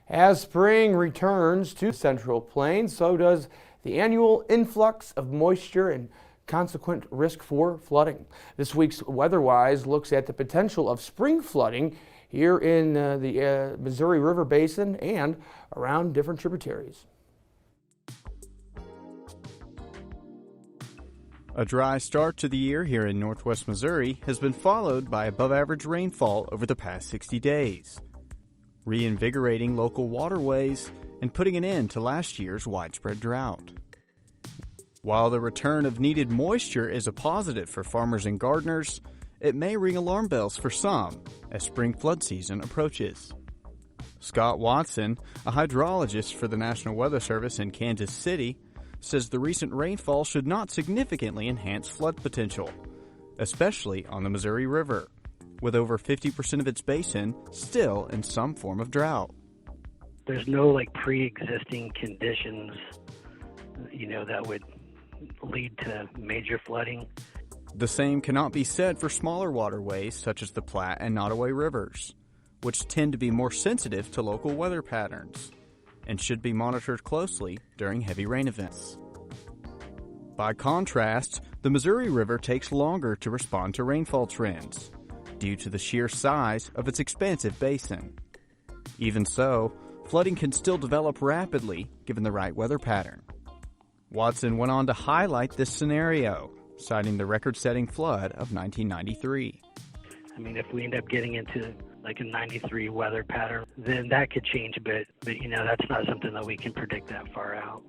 As spring returns to the Central Plains, so does the annual influx of moisture and consequent risk for flooding. This week's WeatherWise looks at the potential of spring flooding here in the Missouri River Basin and around different tributaries. A dry start to the year here in northwest Missouri has been followed by above-average rainfall over the past 60 days, reinvigorating local waterways and putting an end to last year's widespread drought. While the return of needed moisture is a positive for farmers and gardeners, it may ring alarm bells for some as spring flood season approaches. Scott Watson, a hydrologist for the National Weather Service in Kansas City, says the recent rainfall should not significantly enhance flood potential, especially on the Missouri River, with over 50% of its basin still in some form of drought. There's no pre-existing conditions, that would lead to major flooding. The same cannot be said for smaller waterways such as the Platte and Nottoway rivers, which tend to be more sensitive to local weather patterns and should be monitored closely during heavy rain events. By contrast, the Missouri River takes longer to respond to rainfall trends due to the sheer size of its expansive basin. Even so, flooding can still develop rapidly given the right weather pattern. Watson went on to highlight this scenario, citing the record-setting flood of 1993. If we end up getting into a 93 weather pattern, then that could change a bit, but that's not something that we can predict that far out.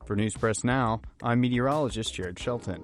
For News Press Now, I'm meteorologist Jared Shelton.